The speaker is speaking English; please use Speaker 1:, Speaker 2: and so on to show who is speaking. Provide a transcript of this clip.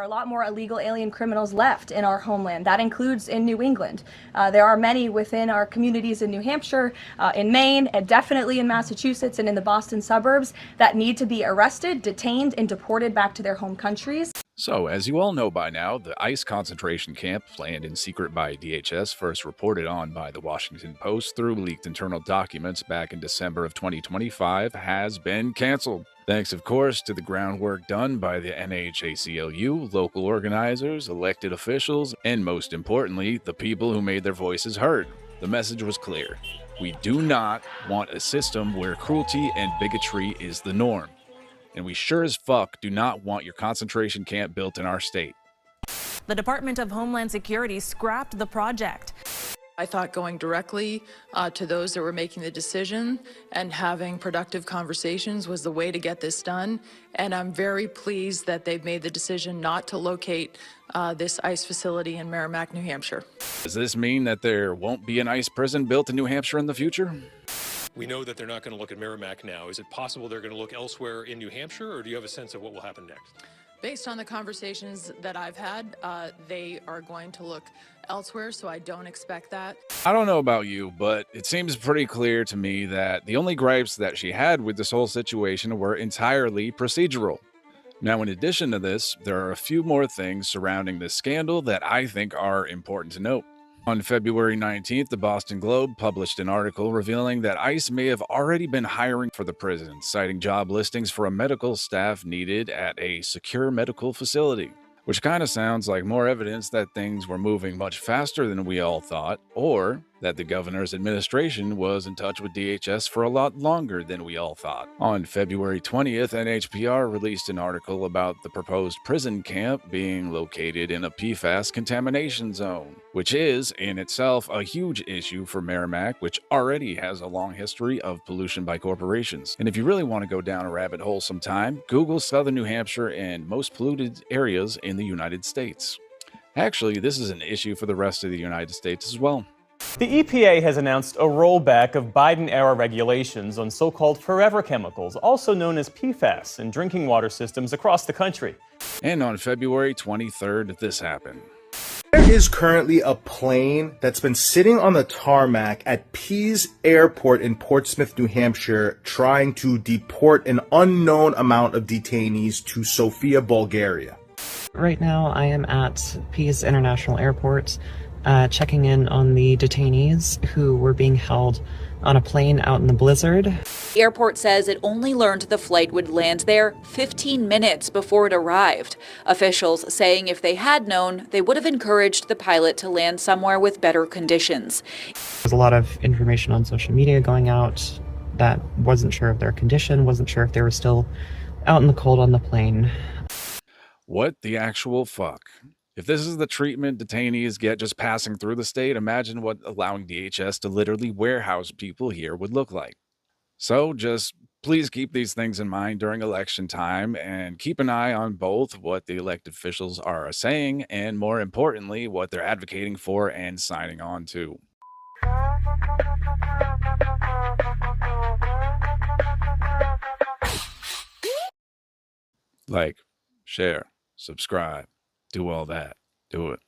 Speaker 1: a lot more illegal alien criminals left in our homeland. That includes in New England. There are many within our communities in New Hampshire, in Maine, and definitely in Massachusetts and in the Boston suburbs that need to be arrested, detained, and deported back to their home countries.
Speaker 2: So, as you all know by now, the ICE concentration camp, planned in secret by DHS, first reported on by the Washington Post through leaked internal documents back in December of 2025, has been canceled. Thanks, of course, to the groundwork done by the NHACLU, local organizers, elected officials, and most importantly, the people who made their voices heard. The message was clear. We do not want a system where cruelty and bigotry is the norm. And we sure as fuck do not want your concentration camp built in our state.
Speaker 3: The Department of Homeland Security scrapped the project.
Speaker 4: I thought going directly to those that were making the decision and having productive conversations was the way to get this done. And I'm very pleased that they've made the decision not to locate this ICE facility in Merrimack, New Hampshire.
Speaker 2: Does this mean that there won't be an ICE prison built in New Hampshire in the future?
Speaker 5: We know that they're not going to look at Merrimack now. Is it possible they're going to look elsewhere in New Hampshire, or do you have a sense of what will happen next?
Speaker 4: Based on the conversations that I've had, they are going to look elsewhere, so I don't expect that.
Speaker 2: I don't know about you, but it seems pretty clear to me that the only gripes that she had with this whole situation were entirely procedural. Now, in addition to this, there are a few more things surrounding this scandal that I think are important to note. On February 19th, the Boston Globe published an article revealing that ICE may have already been hiring for the prison, citing job listings for a medical staff needed at a secure medical facility. Which kind of sounds like more evidence that things were moving much faster than we all thought, or that the governor's administration was in touch with DHS for a lot longer than we all thought. On February 20th, NHPR released an article about the proposed prison camp being located in a PFAS contamination zone, which is, in itself, a huge issue for Merrimack, which already has a long history of pollution by corporations. And if you really want to go down a rabbit hole sometime, Google Southern New Hampshire and most polluted areas in the United States. Actually, this is an issue for the rest of the United States as well.
Speaker 6: The EPA has announced a rollback of Biden-era regulations on so-called forever chemicals, also known as PFAS, in drinking water systems across the country.
Speaker 2: And on February 23rd, this happened.
Speaker 7: There is currently a plane that's been sitting on the tarmac at Pease Airport in Portsmouth, New Hampshire, trying to deport an unknown amount of detainees to Sofia, Bulgaria.
Speaker 8: Right now, I am at Pease International Airport, checking in on the detainees who were being held on a plane out in the blizzard.
Speaker 9: The airport says it only learned the flight would land there 15 minutes before it arrived. Officials saying if they had known, they would have encouraged the pilot to land somewhere with better conditions.
Speaker 8: There's a lot of information on social media going out that wasn't sure of their condition, wasn't sure if they were still out in the cold on the plane.
Speaker 2: What the actual fuck? If this is the treatment detainees get just passing through the state, imagine what allowing DHS to literally warehouse people here would look like. So just please keep these things in mind during election time and keep an eye on both what the elected officials are saying and, more importantly, what they're advocating for and signing on to. Like, share, subscribe, do all that. Do it.